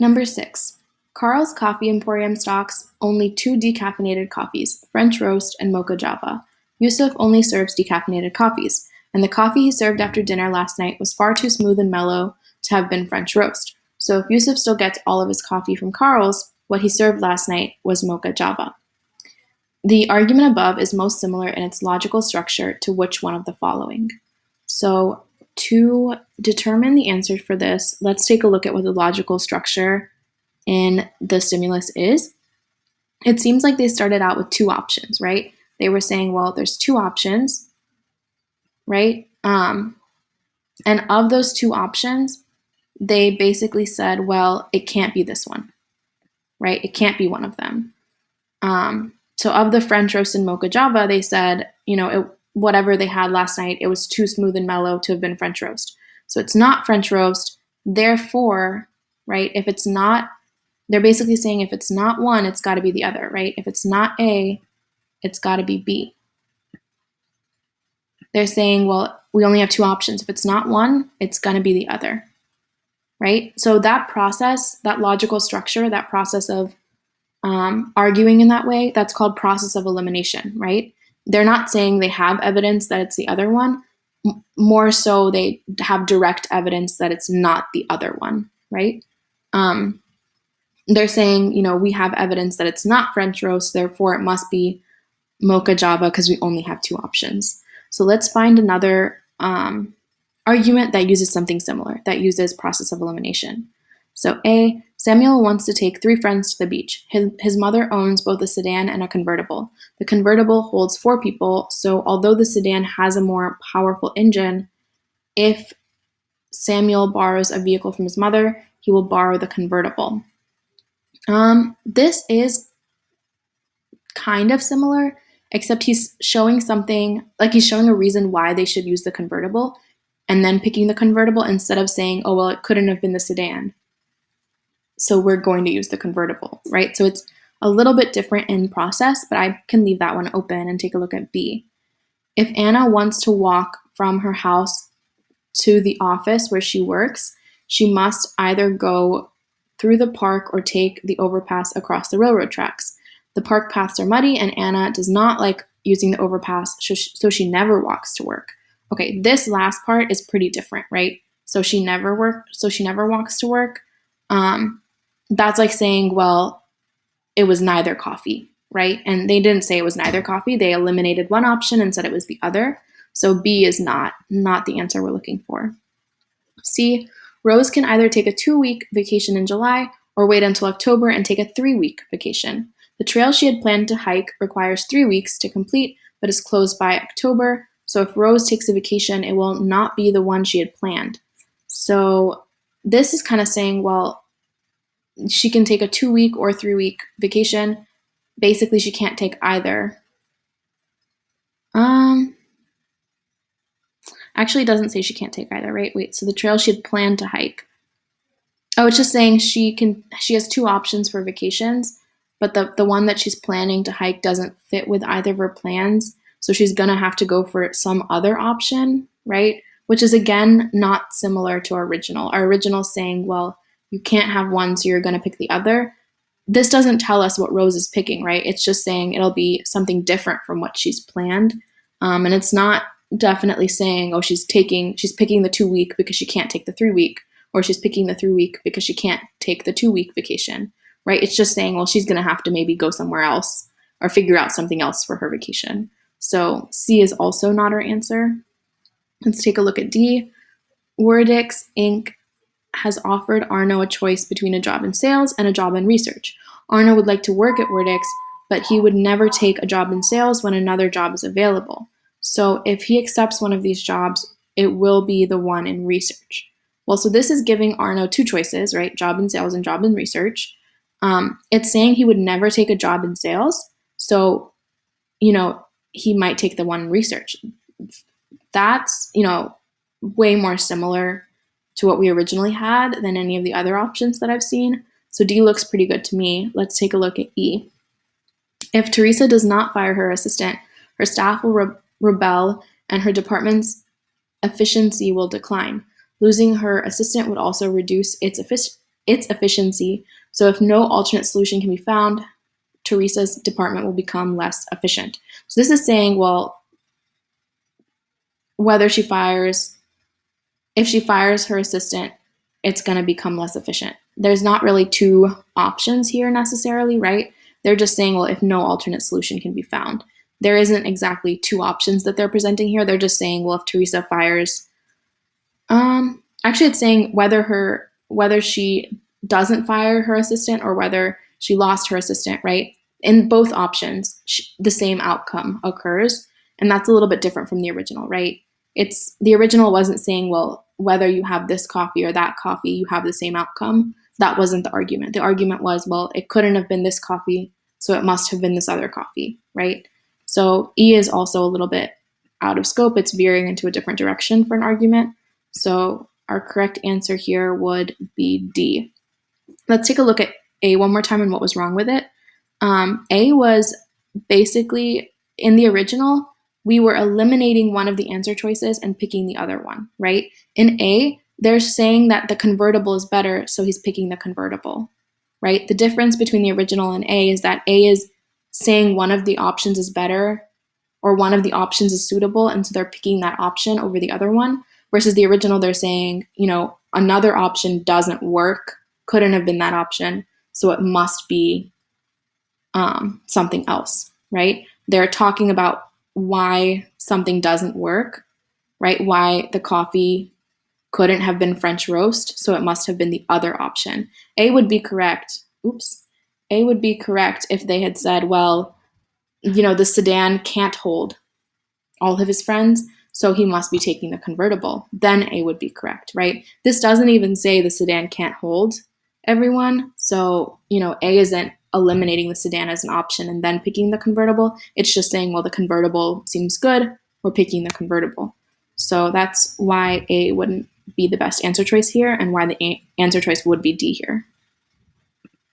Number 6. Carl's Coffee Emporium stocks only 2 decaffeinated coffees, French roast and mocha java. Yusuf only serves decaffeinated coffees, and the coffee he served after dinner last night was far too smooth and mellow to have been French roast. So if Yusuf still gets all of his coffee from Carl's, what he served last night was mocha java. The argument above is most similar in its logical structure to which one of the following? So to determine the answer for this, let's take a look at what the logical structure in the stimulus is. It seems like they started out with 2 options, right? They were saying, well, there's 2 options, right? And of those 2 options, they basically said, well, it can't be this one, right? It can't be one of them. So of the French roast and mocha java, they said, whatever they had last night, it was too smooth and mellow to have been French roast. So it's not French roast. Therefore, right, if it's not, they're basically saying if it's not one, it's got to be the other, right? If it's not A, it's got to be B. They're saying, well, we only have 2 options. If it's not one, it's going to be the other, right? So that process, that logical structure, that process of arguing in that way, that's called process of elimination, right? They're not saying they have evidence that it's the other one. More so, they have direct evidence that it's not the other one, right? They're saying, we have evidence that it's not French roast, therefore it must be mocha java because we only have 2 options. So let's find another argument that uses something similar, that uses process of elimination. So A, Samuel wants to take 3 friends to the beach. His mother owns both a sedan and a convertible. The convertible holds 4 people, so although the sedan has a more powerful engine, if Samuel borrows a vehicle from his mother, he will borrow the convertible. This is kind of similar, except he's showing something, like he's showing a reason why they should use the convertible, and then picking the convertible instead of saying, oh, well, it couldn't have been the sedan, so we're going to use the convertible, right? So it's a little bit different in process, but I can leave that one open and take a look at B. If Anna wants to walk from her house to the office where she works, she must either go through the park or take the overpass across the railroad tracks. The park paths are muddy, and Anna does not like using the overpass, so she never walks to work. Okay, this last part is pretty different, right? So she never walks to work. That's like saying, well, it was neither coffee, right? And they didn't say it was neither coffee. They eliminated one option and said it was the other. So B is not the answer we're looking for. C, Rose can either take a 2-week vacation in July or wait until October and take a 3-week vacation. The trail she had planned to hike requires 3 weeks to complete, but is closed by October. So if Rose takes a vacation, it will not be the one she had planned. So this is kind of saying, well, she can take a 2-week or 3-week vacation. Basically, she can't take either. Actually, it doesn't say she can't take either, right? Wait, so the trail she had planned to hike. Oh, it's just saying she has 2 options for vacations, but the one that she's planning to hike doesn't fit with either of her plans, so she's gonna have to go for some other option, right? Which is, again, not similar to our original. Our original is saying, well, you can't have one, so you're gonna pick the other. This doesn't tell us what Rose is picking, right? It's just saying it'll be something different from what she's planned, and it's not definitely saying, oh, she's picking the 2-week because she can't take the 3-week, or she's picking the 3-week because she can't take the 2-week vacation, right? It's just saying, well, she's going to have to maybe go somewhere else or figure out something else for her vacation. So C is also not our answer. Let's take a look at D. Wordix Inc. has offered Arno a choice between a job in sales and a job in research. Arno would like to work at Wordix, but he would never take a job in sales when another job is available. So if he accepts one of these jobs, it will be the one in research. Well, so this is giving Arno 2 choices, right? Job in sales and job in research. It's saying he would never take a job in sales. So, he might take the one in research. That's, way more similar to what we originally had than any of the other options that I've seen. So D looks pretty good to me. Let's take a look at E. If Teresa does not fire her assistant, her staff will rebel and her department's efficiency will decline. Losing her assistant would also reduce its its efficiency. So if no alternate solution can be found, Teresa's department will become less efficient. So this is saying, well, if she fires her assistant, it's going to become less efficient. There's not really two options here necessarily, right? They're just saying, well, if no alternate solution can be found. There isn't exactly two options that they're presenting here. They're just saying, well, if Teresa fires, actually it's saying whether she doesn't fire her assistant or whether she lost her assistant, right? In both options, the same outcome occurs, and that's a little bit different from the original, right? It's the original wasn't saying, well, whether you have this coffee or that coffee, you have the same outcome. That wasn't the argument. The argument was, well, it couldn't have been this coffee, so it must have been this other coffee, right? So E is also a little bit out of scope. It's veering into a different direction for an argument. So our correct answer here would be D. Let's take a look at A one more time and what was wrong with it. A was basically, in the original, we were eliminating one of the answer choices and picking the other one, right? In A, they're saying that the convertible is better, so he's picking the convertible, right? The difference between the original and A is that A is saying one of the options is better or one of the options is suitable, and so they're picking that option over the other one, versus the original, they're saying, another option doesn't work, couldn't have been that option, so it must be something else, right? They're talking about why something doesn't work, right? Why the coffee couldn't have been French roast, so it must have been the other option. A would be correct. A would be correct if they had said, well, the sedan can't hold all of his friends, so he must be taking the convertible. Then A would be correct, right? This doesn't even say the sedan can't hold everyone, so, A isn't eliminating the sedan as an option and then picking the convertible. It's just saying, well, the convertible seems good, we're picking the convertible. So that's why A wouldn't be the best answer choice here and why the answer choice would be D here.